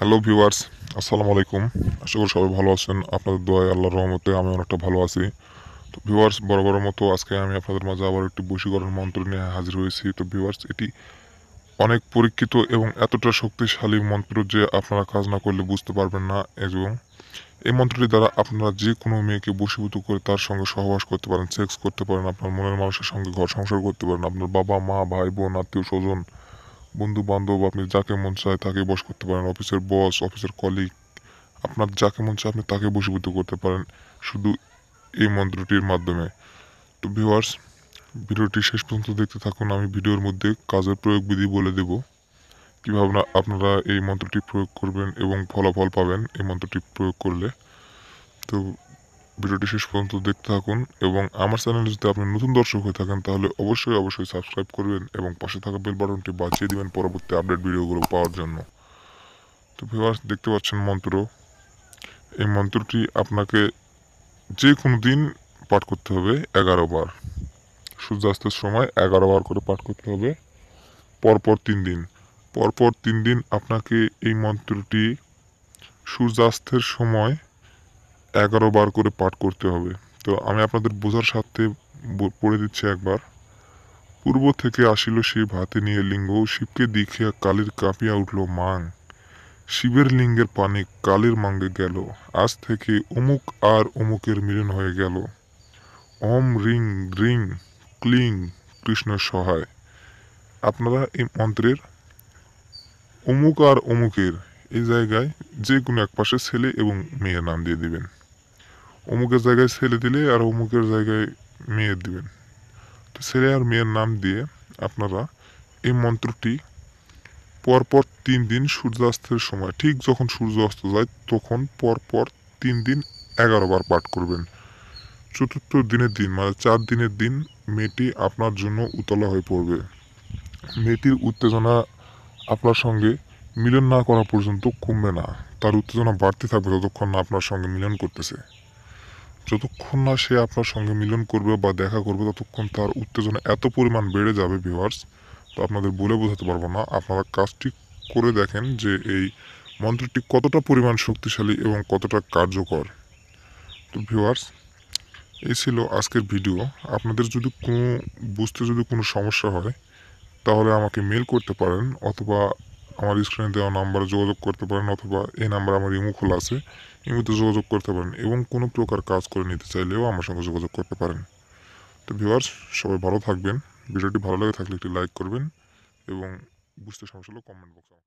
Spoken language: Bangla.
হ্যালো ভিউয়ার্স, আসসালামু আলাইকুম। আশা করি সবাই ভালো আছেন। আপনাদের দোয়ায় আল্লাহর রহমতে আমি অনেকটা ভালো আছি। তো ভিউয়ার্স, বরাবরের মতো আজকে আমি আপনাদের মাঝে আবার একটি বশীকরণ মন্ত্র নিয়ে হাজির হয়েছি। তো ভিউয়ার্স, এটি অনেক পরীক্ষিত এবং এতটা শক্তিশালী মন্ত্র যে আপনারা কাজ না করলে বুঝতে পারবেন না। এবং এই মন্ত্রটি দ্বারা আপনারা যে কোনো মেয়েকে বশীভূত করে তার সঙ্গে সহবাস করতে পারেন, সেক্স করতে পারেন, আপনার মনের মানুষের সঙ্গে ঘর সংসার করতে পারেন, আপনার বাবা মা ভাই বোন আত্মীয় স্বজন বন্ধু বান্ধব আপনি যাকে মন চায় তাকে বশ করতে পারেন, অফিসের বস অফিসের কলিগ আপনার যাকে মন চায় আপনি তাকে বশীভূত করতে পারেন শুধু এই মন্ত্রটির মাধ্যমে। তো ভিউয়ার্স, ভিডিওটি শেষ পর্যন্ত দেখতে থাকুন। আমি ভিডিওর মধ্যে কাজের প্রয়োগ বিধি বলে দেব, কীভাবে আপনারা এই মন্ত্রটি প্রয়োগ করবেন এবং ফলাফল পাবেন এই মন্ত্রটি প্রয়োগ করলে। তো ভিডিওটি শেষ পর্যন্ত দেখতে থাকুন এবং আমার চ্যানেলে যদি আপনি নতুন দর্শক হয়ে থাকেন তাহলে অবশ্যই সাবস্ক্রাইব করবেন এবং পাশে থাকা বেল বাটনটি বাজিয়ে দিবেন পরবর্তী আপডেট ভিডিওগুলো পাওয়ার জন্য। তো ভিউয়ার্স, দেখতে পাচ্ছেন মন্ত্র। এই মন্ত্রটি আপনাকে যে কোনো দিন পাঠ করতে হবে 11 বার। সূর্যাস্তের সময় 11 বার করে পাঠ করতে হবে পরপর 3 দিন। পরপর 3 দিন আপনাকে এই মন্ত্রটি সূর্যাস্তের সময় 11 বার করে পাঠ করতে হবে। তো আমি আপনাদের বোঝার স্বার্থে পড়ে দিচ্ছি একবার। পূর্ব থেকে আসিল সেই ভাতে নিয়ে লিঙ্গ, শিবকে দেখিয়া কালীর কাঁপিয়া উঠল মাং। শিবের লিঙ্গের পানে কালের মাঙ্গে গেল, আজ থেকে অমুক আর অমুকের মিলন হয়ে গেল। ওম রিং রিং ক্লিং কৃষ্ণ সহায়। আপনারা এই মন্ত্রের অমুক আর অমুকের এই জায়গায় যে কোনো এক পাশে ছেলে এবং মেয়ের নাম দিয়ে দিবেন। অমুকের জায়গায় ছেলে দিলে আর অমুকের জায়গায় মেয়ে দিবেন। তো ছেলে আর মেয়ের নাম দিয়ে আপনারা এই মন্ত্রটি পরপর 3 দিন সূর্যাস্তের সময়, ঠিক যখন সূর্য অস্ত যায় তখন পরপর 3 দিন 11 বার পাঠ করবেন। চতুর্থ দিনের দিন মানে 4 দিনের দিন মেয়েটি আপনার জন্য উতলা হয়ে পড়বে। মেয়েটির উত্তেজনা আপনার সঙ্গে মিলন না করা পর্যন্ত কমবে না। তার উত্তেজনা বাড়তে থাকবে যতক্ষণ না আপনার সঙ্গে মিলন করতেছে। যতক্ষণ না সে আপনার সঙ্গে মিলন করবে বা দেখা করবে ততক্ষণ তার উত্তেজনা এত পরিমাণ বেড়ে যাবে ভিউয়ার্স, তো আপনাদের বলে বোঝাতে পারবো না। আপনারা কাজটি করে দেখেন যে এই মন্ত্রটি কতটা পরিমাণ শক্তিশালী এবং কতটা কার্যকর। তো ভিউয়ার্স, এই ছিল আজকের ভিডিও। আপনাদের যদি বুঝতে কোনো সমস্যা হয় তাহলে আমাকে মেল করতে পারেন অথবা আমার স্ক্রিনে দেওয়া নাম্বারে যোগাযোগ করতে পারেন অথবা এই নাম্বারে আমার ইমো খোলা আছে, ইমোতে যোগাযোগ করতে পারেন এবং কোনো প্রকার কাজ করে নিতে চাইলেও আমার সঙ্গে যোগাযোগ করতে পারেন। তো ভিউয়ার্স, সবাই ভালো থাকবেন। ভিডিওটি ভালো লেগে থাকলে একটি লাইক করবেন এবং বুঝতে সমস্যা হলে কমেন্ট বক্সে